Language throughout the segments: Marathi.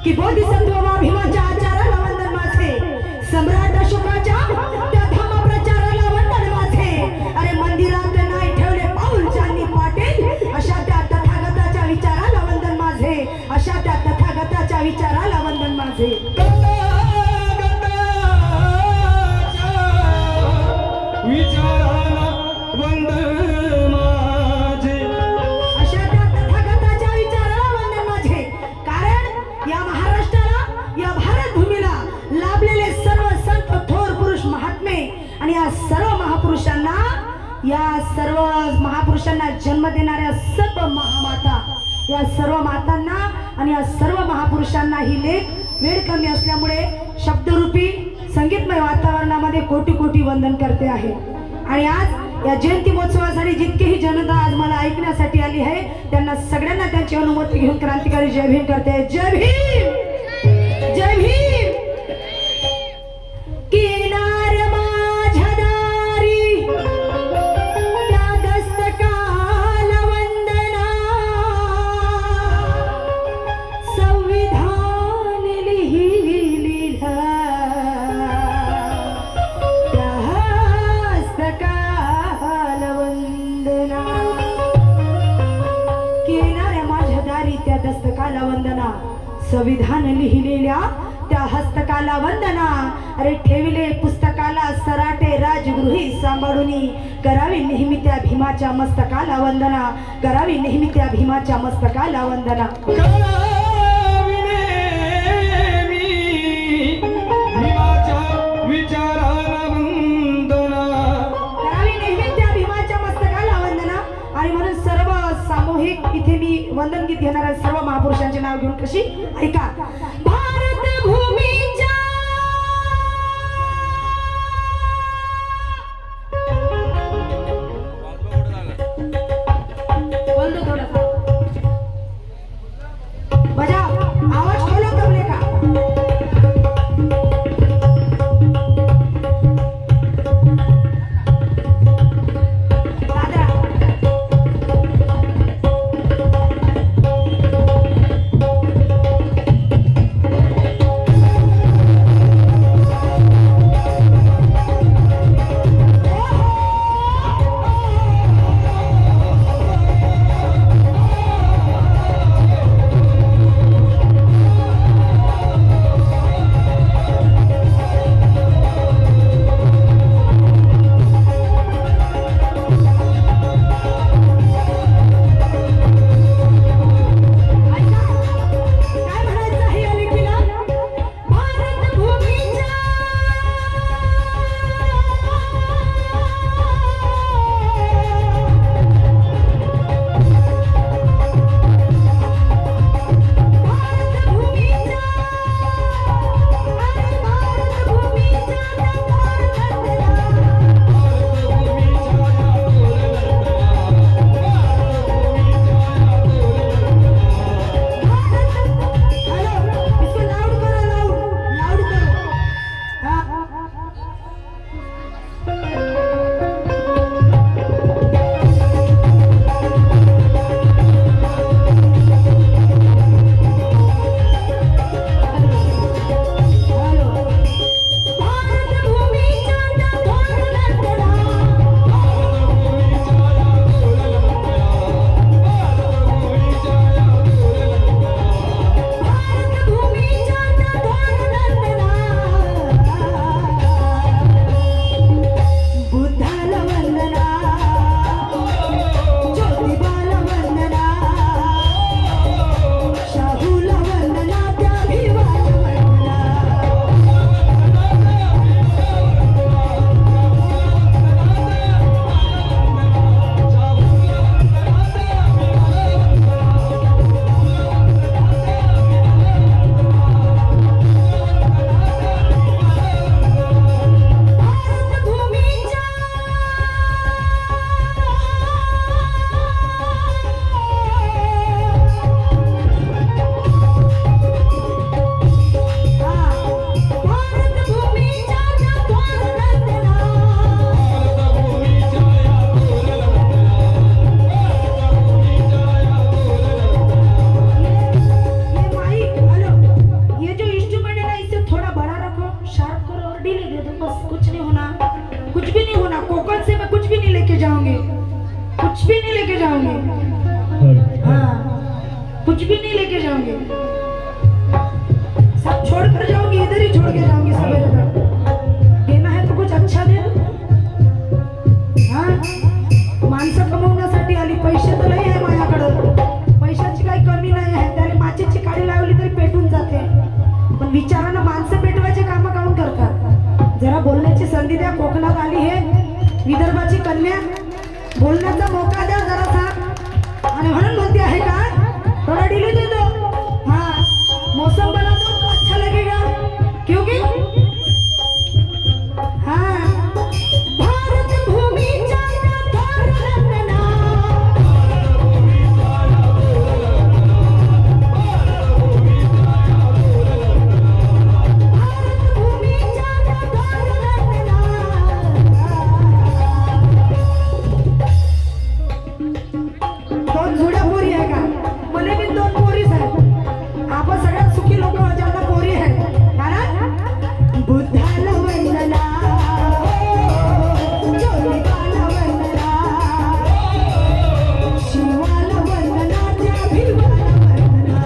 की बोधिसत्व वा भीमाच्या आचाराला वंदन माझे, सम्राट अशोकाच्या त्या धम्म प्रचाराला वंदन माझे. अरे मंदिरात नाही ठेवले पाऊल चांदी पाटील, अशा त्या तथागताच्या विचाराला वंदन माझे, अशा त्या तथागताच्या विचाराला वंदन माझे. विचाराला वंदन माझे, अशा त्या तथागताच्या विचाराला वंदन माझे. कारण या महाराष्ट्राला, या भारत भूमीला लाभलेले सर्व संत थोर पुरुष महात्मे आणि या सर्व महापुरुषांना, या सर्व महापुरुषांना जन्म देणाऱ्या सर्व महामाता, या सर्व मातांना आणि या सर्व महापुरुषांना ही लेख वेळ कमी असल्यामुळे शब्दरूपी संगीतमय वातावरणामध्ये कोटी कोटी वंदन करते आहे. आणि आज या जयंती महोत्सवासाठी जितकेही जनता आज मला ऐकण्यासाठी आली आहे, त्यांना सगळ्यांना त्यांची अनुमती घेऊन क्रांतिकारी जय भीम करते. जय भीम, जय भीम. किनार माझ्या दारी त्या दस्तकाला वंदना, संविधान लिहिलेलं त्या हस्तकाला वंदना. किनाऱ्या माझ्या दारी त्या दस्तकाला वंदना, संविधान लिहिलेल्या त्या हस्तकाला वंदना. अरे ठेविले पुस्तकाला सराटे राजगृही सांभाळूनी, करावी नेहमी त्या भीमाच्या मस्तकाला वंदना, करावी नेहमी त्या भीमाच्या मस्तकाला वंदना. करावी नेहमी भीमाच्या विचाराला वंदना, करावी नेहमी त्या भीमाच्या मस्तकाला वंदना. आणि म्हणून सर्व सामूहिक इथे मी वंदन गीत घेणाऱ्या सर्व महापुरुषांचे नाव घेऊन कशी ऐका. भारत भूमीच्या बोलतो थोडासा बजा आवाज खोलो तबले का. दादा जाऊंगी, सब छोड़ कर जाऊंगी, इधर ही छोड़ के जाऊंगी सवेरे तक। देना है तो कुछ अच्छा दे। हाँ, माणसं कमवण्यासाठी आली, पैसे तर नाही आहे माझ्याकडं, पैशाची काही कमी नाही आहे, त्याला माचेची काडी लावली तरी पेटून जाते, पण विचारानं माणसं पेटवायचे कामं काऊन करतात? जरा बोलण्याची संधी द्या, कोकणात आली हे विदर्भाची कन्या, बोलण्याचा मौका द्या जरासा। आणि म्हणून म्हणते आहे का थोड़ा डिले दे दो, हाँ मौसम बना दो तो अच्छा लगेगा, क्योंकि हाँ भारत भूमीचा थोर रत्ना, भारत भूमीचा थोर रत्ना। दोन जुड्या पोरी आहे का? मला बी दोन पोरीच आहेत, आपण सगळ्यात सुखी लोक ज्यांना पोरी आहेत, कारण बुद्धाला वंदना, ज्योतिबाला वंदना, शिवाला वंदना, त्या भिवाला वंदना।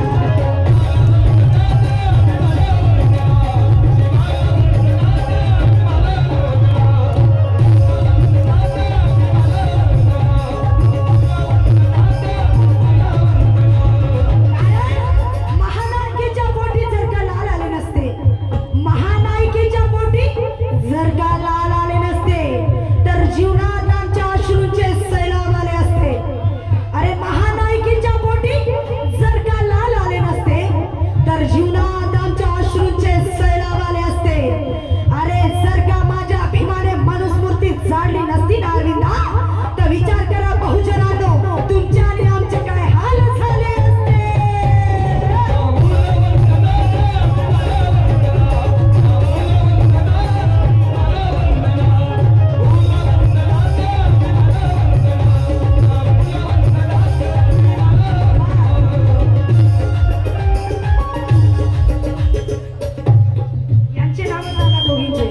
महानायकीच्या पोटी जर का लाल आले नसते, महानायकीच्या पोटी जर का लाल आले नसते, तर जीवनात आमच्या अश्रूंचे सैलाब आले असते। अरे महानायकीच्या पोटी जर का लाल आले नसते, तर जीवनात आमच्या अश्रूंचे सैलाब आले असते। अरे जर का माझ्या अभिमाने मनुस्मृती जाडली नसती ना अरविंदा, तर विचार करा बहुजनांनो, तुमचे आणि आमचे काय हाल झाले असते। यांचे नाव सांगा दोघींचे,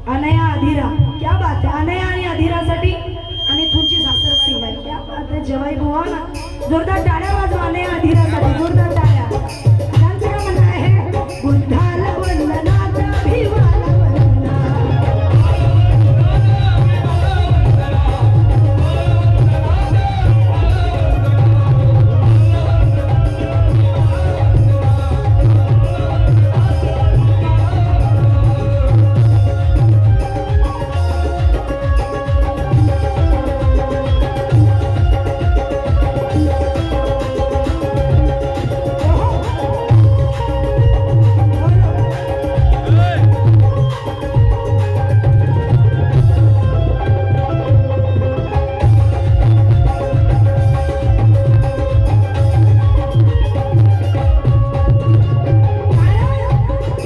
अनया अधीरा, क्या बात है, अनया आणि अधीरासाठी आणि तुमची सासरवाडी बाई, क्या बात है जवाई बुवा ना, जोरदार टाळ्या वाजवा अनया अधीरासाठी, जोरदार टाळ्या। त्यांचं काय म्हणणं आहे, बुद्धाला वंदना, त्या भिवाला वंदना।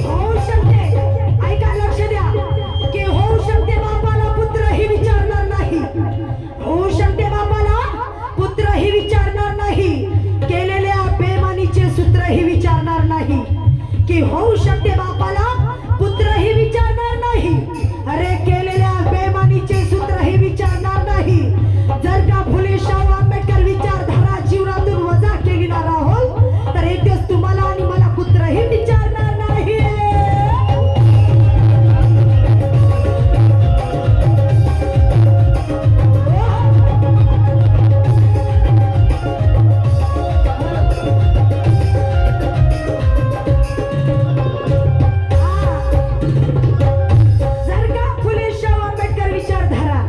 होऊ शकते, ऐका लक्ष द्या, की होऊ शकते बापाला पुत्रही विचारणार नाही, होऊ शकते बापाला पुत्रही विचारणार नाही, केलेल्या बेमानीचे सूत्रही विचारणार नाही, की होऊ शकते बापाला पुत्रही विचारणार नाही, अरे केलेल्या बेमानीचे सूत्रही विचारणार नाही। जर का फुले शाहू आंबेडकर विचारधारा जीवनातून वजा केली ना राहुल, तर एक दिवस तुम्हाला आणि मला पुत्रही विचारणार नाही। जर का फुले शाहू आंबेडकर विचारधारा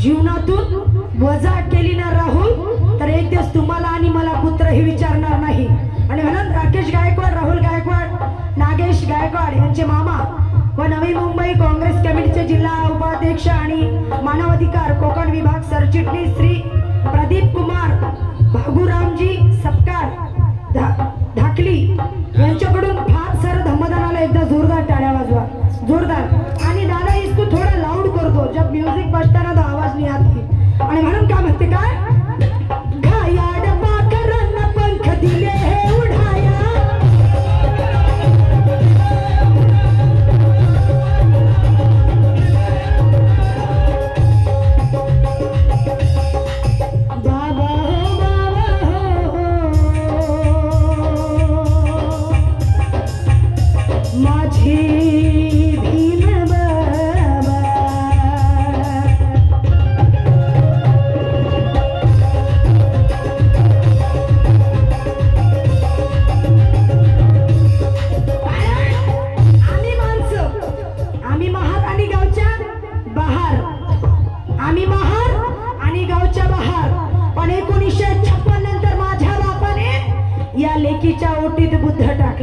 जीवनातून वजा केली ना राहुल, तर एक दिवस तुम्हाला आणि मला पुत्रही विचारणार नाही। आणि म्हणून राकेश गायकवाड, राहुल गायकवाड, नागेश गायकवाड यांचे मामा व नवी मुंबई काँग्रेस कमिटीचे जिल्हा उपाध्यक्ष आणि मानवाधिकार कोकण विभाग सरचिटणीस श्री प्रदीप कुमार भागुरामजी सपकाळ धाकली यांच्याकडून फार सर धम्मदानाला एकदा जोरदार टाळ्या वाजवा, जोरदार। आणि दादा इसको थोड़ा लाउड कर दो, जब म्यूजिक बजता ना तो आवाज नहीं आती। आणि म्हणून काय म्हणते काय, घायाळ पाखरांना पंख दिले हे उडाया, बाबा हो बाबा हो,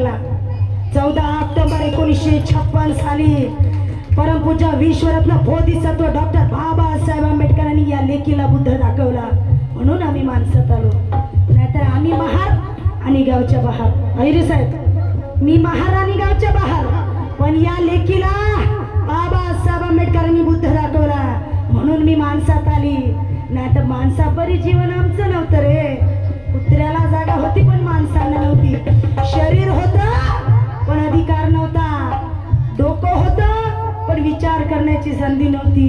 लागला. 14 ऑक्टोबर 1956 साली परमपूज्य विश्वरत्न बोधिसत्व डॉक्टर बाबासाहेब आंबेडकरांनी या लेकीला बुद्ध दाखवला. म्हणून आम्ही माणसात आलो, नाहीतर आम्ही महार आणि गावच्या बाहेर. ऐरे साहेब, मी महार आणि गावच्या बाहेर, पण या लेकीला बाबासाहेब आंबेडकरांनी बुद्ध दाखवला म्हणून मी माणसात आली. नाहीतर माणसापरी जीवन आमचं नव्हतं रे. कुत्र्याला जागा होती पण माणसांना नव्हती. शरीर होतं पण अधिकार नव्हता. डोकं होतं पण विचार करण्याची संधी नव्हती.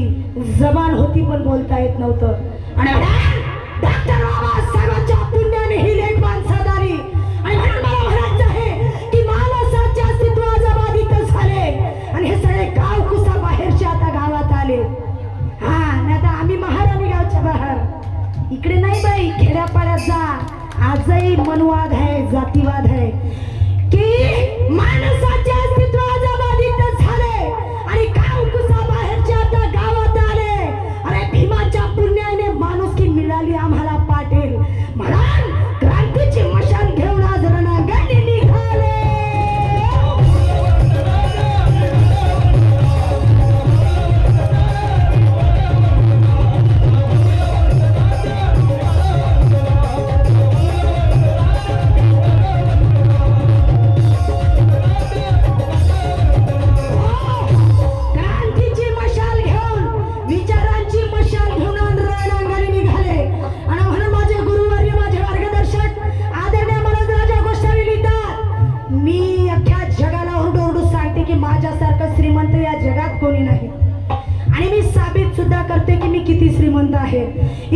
जबान होती पण बोलता येत नव्हतं. आणि डॉक्टर बाबासाहेबांच्या पुण्याने ही लेख माणसात आली. आणि म्हणून मला म्हणायचं आहे की माणसाचे अस्तित्व बाधित झाले आणि हे सगळे गाव कुसा बाहेरचे आता गावात आले. हा, नाही तर आम्ही महार आणि गावच्या बाहेर. इकडे नाही बाई, खेड्यापाड्यात जा. आजही मनवाद आहे, जातीवाद आहे की माणसाचे अस्तित्व बाधित झाले आणि गाव कुसा बाहेरचे आता गावात आले. अरे भीमाच्या पुण्याने माणुसकी मिळाली आम्हाला पाटील. म्हणून क्रांतीची मशाल घेऊन आज रणांगणी निघाले. क्रांतीची मशाल घेऊन, विचारांची मशाल घेऊन रणांगणी निघाले. आणि म्हणून माझे गुरुवर्य, माझे मार्गदर्शक आदरणीय मनोजराजा गोस्वामी लिहितात, मी अख्ख्या जगाला ओरडू सांगते की माझ्यासारखं श्रीमंत या जगात कोणी नाही. आणि मी साबित सुद्धा करते की मी किती श्रीमंत आहे.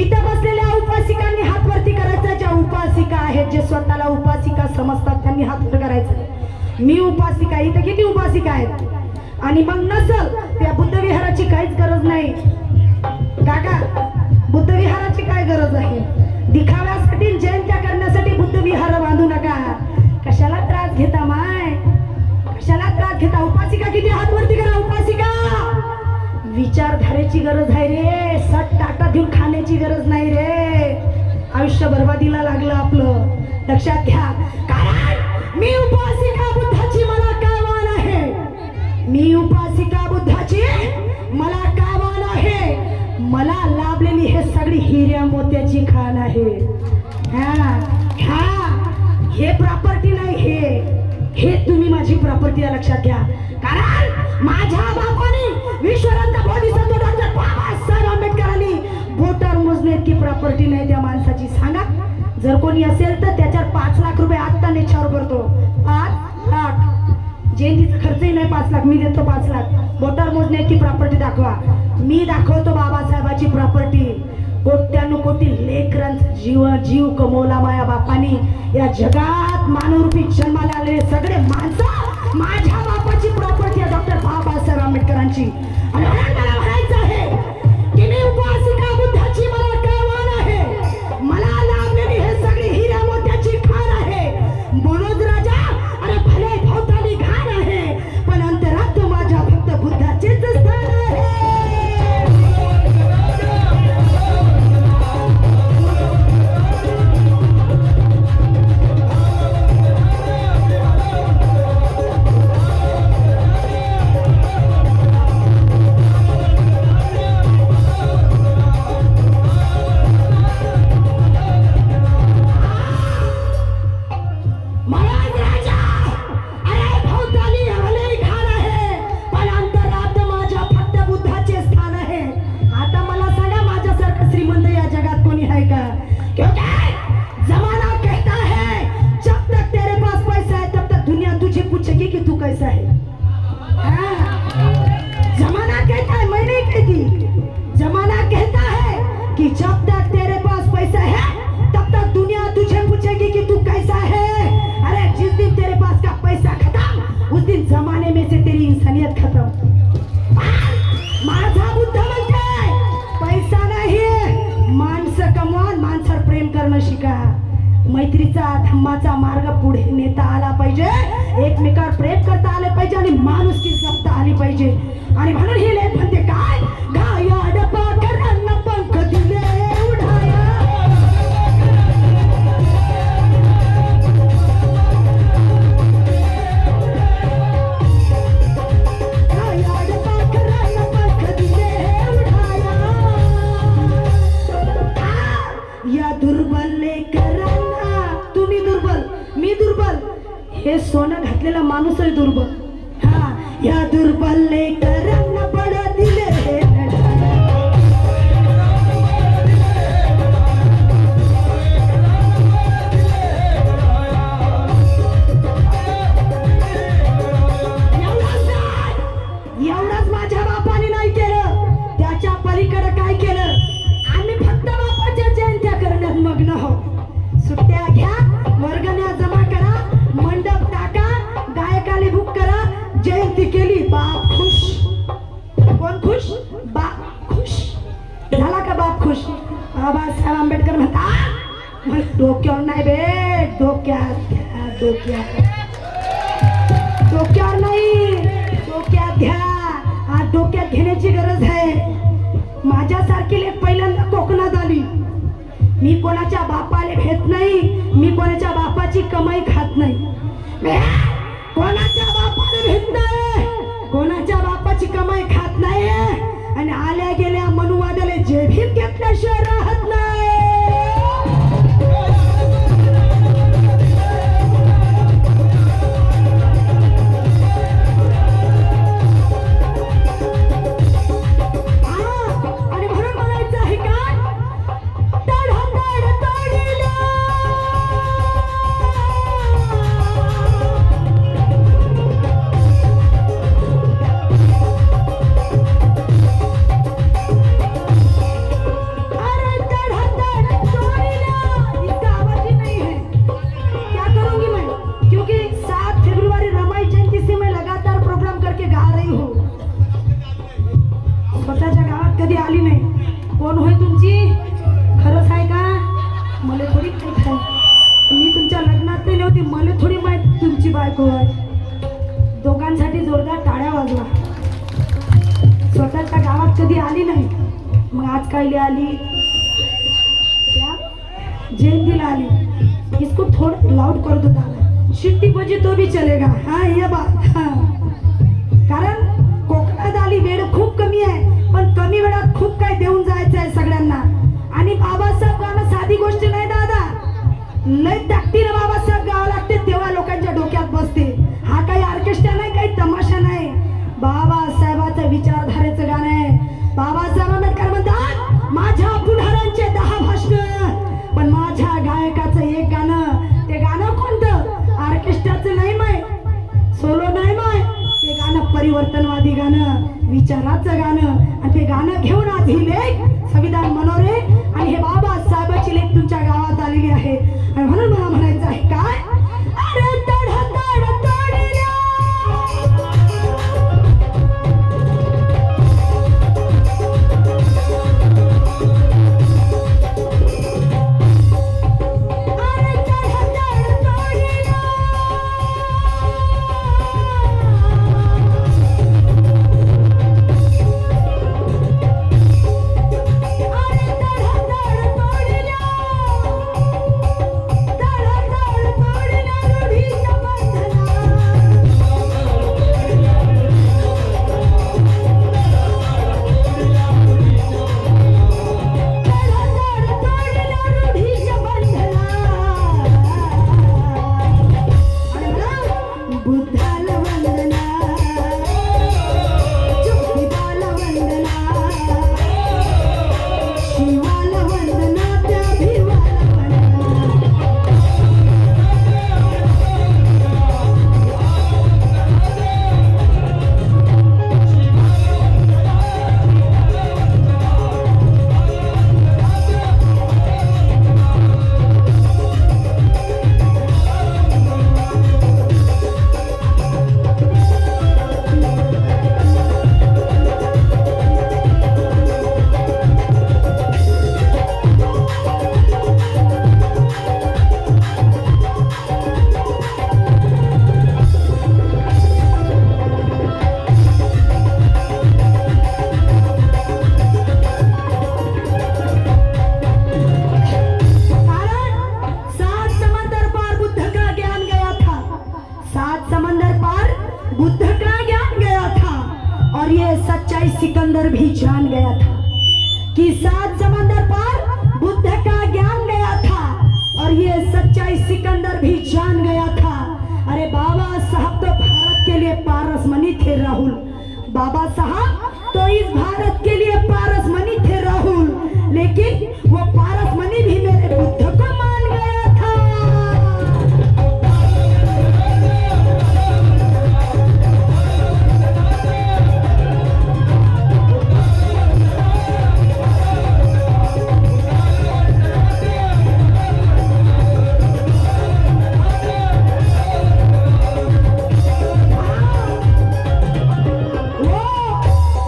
इथं बसलेल्या उपासिकांनी हात वरती करायचा. ज्या उपासिका आहेत, जे स्वतःला उपासिका समजतात, त्यांनी हात वर करायचं. मी उपासिका. इथं किती उपासिका आहेत? आणि मग नसल त्या बुद्ध विहाराची काहीच गरज नाही. काका, बुद्ध विहाराची काय गरज आहे? दिखाव्यासाठी, जयंत्या करण्यासाठी बुद्ध विहार बांधू नका. कशाला त्रास घेता माय? कशाला त्रास घेता? उपासिका किती? हात वरती करा. उपासिका. विचारधारेची गरज आहे रे. सट टाटा देऊन खाण्याची गरज नाही रे. आयुष्य बर्बादीला लागलं आपलं. लक्षात घ्या. कारण मी उपासिका बुद्धाची, मला काय वाण आहे? मी उपासिका बुद्धाची, मला काय वाण आहे? मला लाभलेली हे सगळी हिऱ्या मोत्याची खाण आहे. हे प्रॉपर्टी नाही. हे तुम्ही माझी प्रॉपर्टी आहे, लक्षात घ्या. कारण माझ्या बापाने विश्वरत्न बोधिसत्व डॉक्टर बाबासाहेब आंबेडकरांनी बोटावर मोजणे इतकी प्रॉपर्टी नाही त्या माणसाची. सांगा, जर कोणी असेल तर त्याच्यावर 5 लाख रुपये आत्ता नेच्यावर करतो. 5 लाख जयंतीचा खर्चही नाही. 5 लाख मी देतो. 5 लाख बोटावर मोजणे इतकी प्रॉपर्टी दाखवा. मी दाखवतो बाबासाहेबाची प्रॉपर्टी. कोट्यानुकोटी लेकरांचा जीव कमवला माझ्या बापानी. या जगात मानवरूपी जन्माला आलेले सगळे माणसं माझ्या बापाची प्रॉपर्टी आहे, डॉक्टर बाबासाहेब आंबेडकरांची. आणि मला म्हणायचं आहे की मी उपासिका बुद्धाची, मला काय वाण आहे? मला लाभलेली हे सगळी हिऱ्या मोत्याची खाण आहे. मनोज राजा, अरे भले भोवताली घाण आहे, पण अंतरात माझ्या फक्त बुद्धाचेच स्थान आहे. मैत्रीचा धम्माचा मार्ग पुढे नेता आला पाहिजे. एकमेकावर प्रेम करता आले पाहिजे आणि माणुसकी जपता आली पाहिजे. आणि म्हणून ही लेख म्हणते काय? गाया डपा करांना पंख दिले उडाया. हे सोनं घातलेला माणूस आहे दुर्बल. हा, या दुर्बल लेकरांना बळ दिले हे एवढंच माझ्या बापाने नाही केलं, त्याच्या पलीकडे काय केलं. आम्ही फक्त बापाच्या जयंत्या करण्यात मग्न हो. सुट्ट्या घ्या, वर्गण्या जमा करा, मंडप टाका, गायकाले बुक करा. जयंती केली, बाप खुश. कोण खुश? बाप खुश. झाला का बाप खुश? बाबासाहेब आंबेडकर म्हणतात, मग डोक्यावर नाही बे, डोक्यात घ्या, डोक्यात. डोक्यावर नाही, डोक्यात घ्या. आज डोक्यात घेण्याची गरज आहे. माझ्यासारखी लेक पहिल्यांदा कोकणात आली. मी कोणाच्या बापाला भेट नाही, मी कोणाच्या बापाची कमाई खात नाही. मी कोणाच्या बापाला भेट नाही, कोणाच्या बापाची कमाई खात नाही. आणि आल्या गेल्या मनुवादाला जे भीम घेतल्याशिवाय राहत नाही. दोघांसाठी जोरदार टाळ्या वाजवा. स्वतःच्या गावात कधी आली नाही, मग आज काय आली? क्या जयंतीला आली. इसको थोड़ा लाउड कर दो दादा, शिट्टी बजी तो भी चलेगा. हाँ ये बात. कारण कोकणात आली, वेळ खूप कमी आहे, पण कमी वेळात खूप काय देऊन जायचं आहे सगळ्यांना. आणि बाबासाहेब गाणं साधी गोष्ट नाही दादा, लय ताकदीनं बाबासाहेब गावं लागते तेव्हा लोकांच्या डोक्यात बसते. हा काही ऑर्केस्ट्रा नाही, काही तमाशा नाही, बाबासाहेबाचं विचारधारेचं गाणं आहे. बाबासाहेब आंबेडकर म्हणतात, माझ्या पुढाऱ्यांचे 10 भाषण, पण माझ्या गायकाचं एक गाणं. ते गाणं कोणतं? ऑर्केस्ट्राचं नाही माय, सोलो नाही माय, ते गाणं परिवर्तनवादी गाणं, विचाराचं गाणं. आणि ते गाणं घेऊन आज ही लेख संविधान मनोरे आणि हे बाबासाहेबाची लेख तुमच्या गावात आलेली आहे. आणि म्हणून मला म्हणायचं आहे काय, अरे तड तड तडल्या. अरे तड तड तडल्या. सिकंदर भी जान गया था कि 7 समंदर पार बुद्ध का ज्ञान गया था, और ये सच्चाई सिकंदर भी जान गया था. अरे बाबा साहब तो भारत के लिए पारसमणि थे राहुल। बाबा साहब तो इस भारत के लिए पारसमणि थे राहुल, लेकिन वो पारसमणि भी मेरे बुद्ध को मान गया था।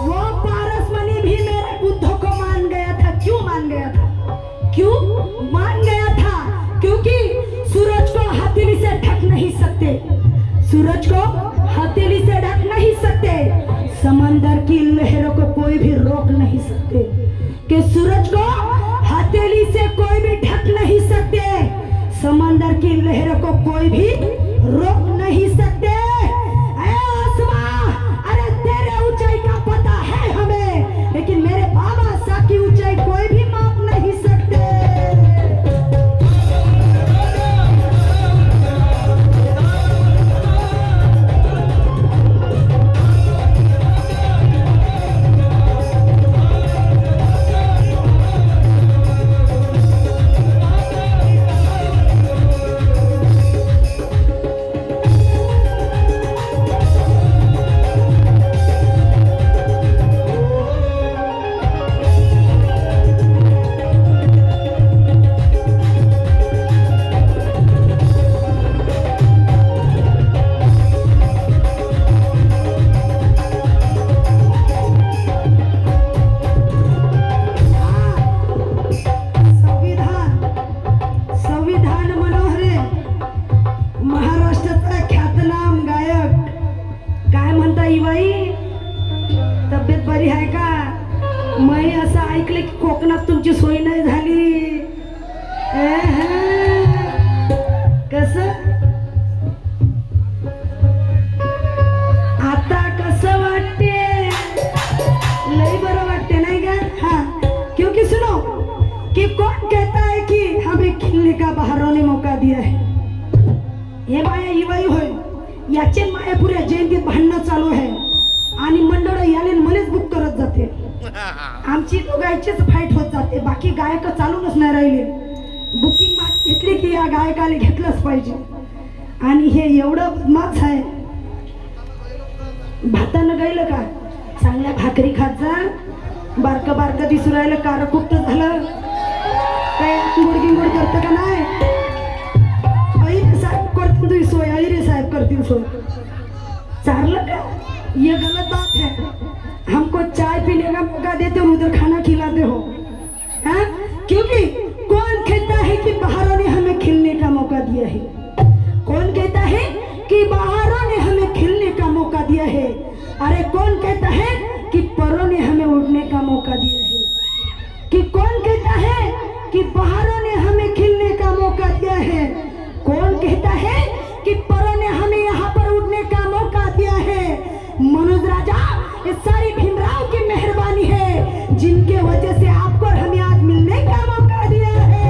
वो पारसमणि भी मेरे बुद्ध को मान गया था। क्यों मान गया था? क्यों मान गया था? क्योंकि सूरज को हथेली से ढक नहीं सकते, सूरज को हथेली से ढक नहीं सकते, समंदर की लहरों को कोई भी रोक नहीं सकते, कि सूरज को हथेली से कोई भी ढक नहीं सकते, समंदर की लहरों को कोई भी रोक नहीं सकते। ऐ आसमां, अरे तेरे ऊंचाई का पता है हमें, लेकिन मेरे बाबा साहब की ऊंचाई कोई भी माप नहीं सकते। संविधान मनोहरे महाराष्ट्राचा ख्यातनाम गायक काय म्हणता बाई, तब्येत बरी आहे का? मी असं ऐकलं की कोकणात तुमची सोय नाही झाली। कस आता कसं वाटते? लई बरं वाटते नाही का? हाँ, क्योंकि सुनो कि कौन कहता है कि हमें खिलने का बहारों ने मौका दिया है। हे माया इवाई होय, याचे मायापुऱ्या जयंतीत भांडणं चालू आहे आणि मंडळ याले मलेच बुक करत जाते। आमची दोघांचीच फाईट होत जाते, बाकी गायक चालूनच नाही राहिले। बुकिंग घेतली की या गायकाला घेतलंच पाहिजे, आणि हे एवढं बदमाश आहे। भातानं गायलं का? चांगल्या भाकरी खात जा, बारक बारक दिसू राहिलं, कारकुप्त झालं काय? गुडगिंगुड करतं का नाही? ऐरे साहेब करतील तुझी सोय, ऐरे साहेब करतील सोय। चारलं का? ये गलत बात है। हमको चाय पीने का मौका देते हो, उधर खाना खिलाते हो, हाँ? क्योंकि कौन कहता है कि बहारों ने हमें खिलने का मौका दिया है? कौन कहता है कि बहारों ने हमें खिलने का मौका दिया है? अरे कौन कहता है कि परों ने हमें उड़ने का मौका दिया है? कि कौन कहता है कि बहारों ने हमें खिलने का मौका दिया है? कौन कहता है कि परों ने हमें यहाँ पर उड़ने का मौका दिया है? मनोज राजा, ये सारी भीमराव की मेहरबानी है, जिनके वजह से आपको और हमें आज मिलने का मौका दिया है।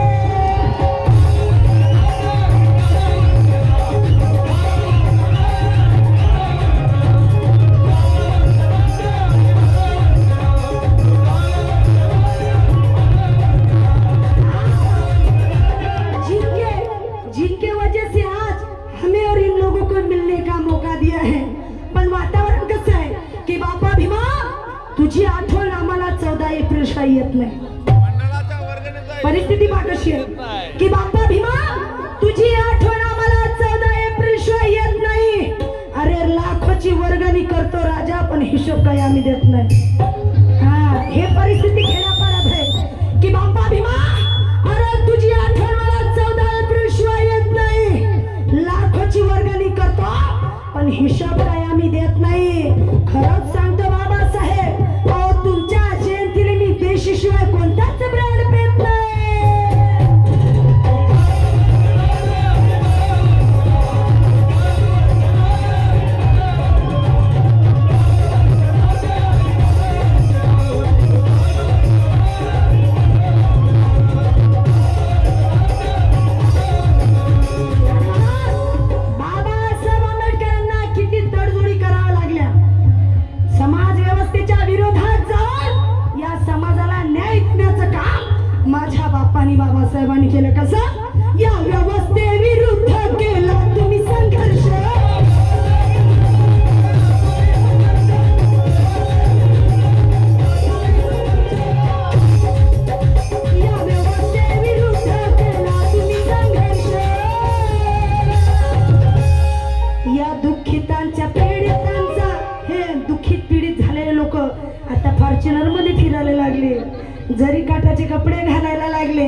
जिनके वजह से आज हमें और इन लोगों को मिलने का मौका दिया है। पण वातावरण कसं आहे की बापा भीमा, तुझी आठवण आम्हाला 14 एप्रिल शिवाय येत नाही। परिस्थिती पहा कशी आहे की बापा भीमा, तुझी आठवण आम्हाला 14 एप्रिल शिवाय येत नाही। अरे लाखोची वर्गणी करतो राजा, पण हिशोब काही आम्ही देत नाही। हा, हे परिस्थिती खेड्यापाड्यात आहे की बापा भीमा, अरे तुझी आठवण मला 14 एप्रिल शिवाय येत नाही। लाखोची वर्गणी करतो, पण हिशोब काय आम्ही देत नाही। खरंच सांगतो बाबासाहेब, अहो तुमच्या जयंतीला मी देशीशिवाय कोणताच ब्रँड पेत नाही। बाबासाहेब बाळासाहेबांनी केलं कसं? या व्यवस्थेविरुद्ध केला तुम्ही संघर्ष. या व्यवस्थेविरुद्ध केला तुम्ही संघर्ष. या दुःखितांच्या पीडितांचा, हे दुःखित पीडित झालेले लोक आता फॉर्च्युनर मध्ये फिरायला लागले, जरी काटाचे कपडे घालायला लागले,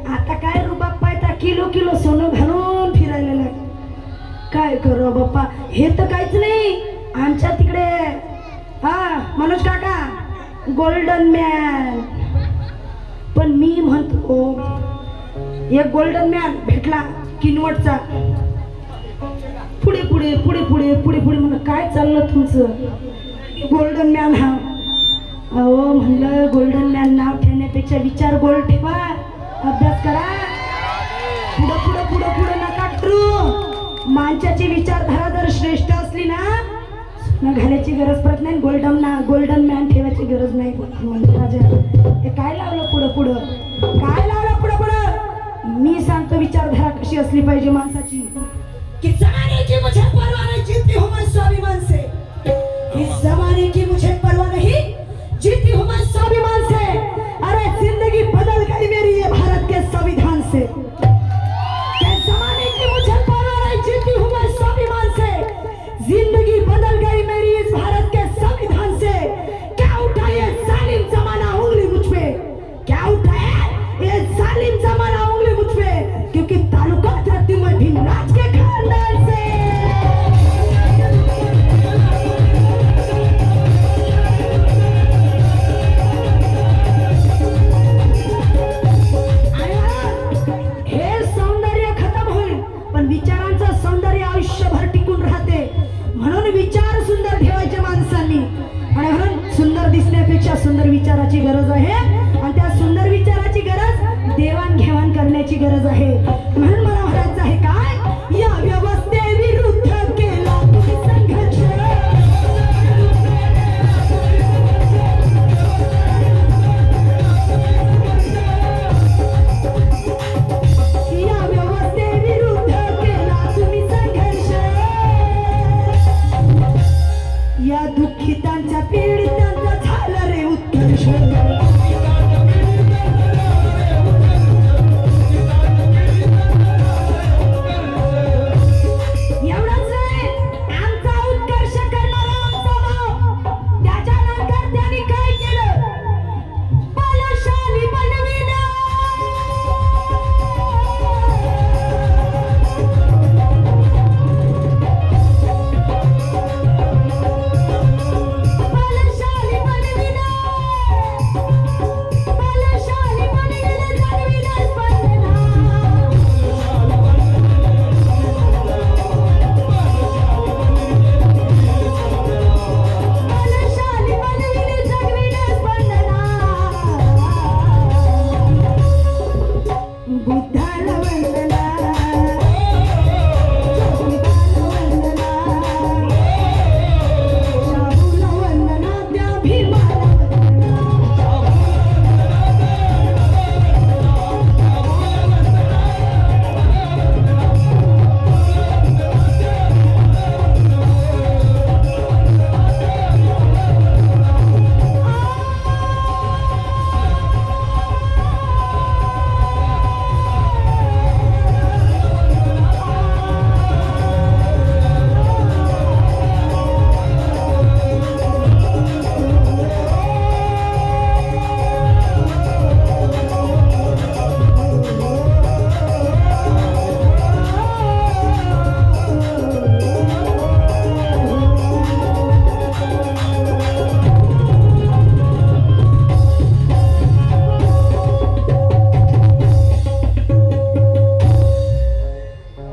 आता काय रुबाब पायता किलो किलो सोनं घालून फिरायला लागले. काय करू बाप्पा, हे तर काहीच नाही. आमच्या तिकडे हा मनोज काका गोल्डन मॅन, पण मी म्हणतो एक गोल्डन मॅन भेटला किनवटचा, पुढे पुढे पुढे पुढे पुढे पुढे म्हणलं काय चाललं तुमचं गोल्डन मॅन. हा अहो म्हणलं गोल्डन मॅन नाव ठेवण्यापेक्षा विचार गोल ठेवा, अभ्यास करा, पुढं पुढं पुढं पुढं नका करू. माणसाची विचारधारा जर श्रेष्ठ असली ना, न घालायची गरज पडत नाही, गोल्डन मॅन ठेवायची गरज नाही. राजा हे काय लावलं पुढं पुढं, काय लावलं पुढं पुढं. मी सांगतो विचारधारा कशी असली पाहिजे माणसाची, कि जमाने की मुझे परवाह नहीं, जीती हूँ मैं स्वाभिमान से. इस जमाने की मुझे परवाह नहीं, जीती हूँ मैं स्वाभिमान से. अरे जिंदगी बदल गई मेरी ये भारत के संविधान से. इस जमाने की मुझे परवाह नहीं, जीती हूँ मैं स्वाभिमान से. जिंदगी बदल गई मेरी इस भारत के संविधान से. क्या उठाए जालिम जमाना उंगली मुझ पे, क्या उठाए ये जालिम जमाना उंगली मुझ पे, क्योंकि ताल्लुकात रखती हूँ मैं भीमराज के खानदान से. हे सौंदर्य खतम होईल, पण विचारांचं सौंदर्य आयुष्यभर टिकून राहते. म्हणून विचार सुंदर ठेवायचे माणसांनी, आणि म्हणून सुंदर दिसण्यापेक्षा सुंदर विचाराची गरज आहे.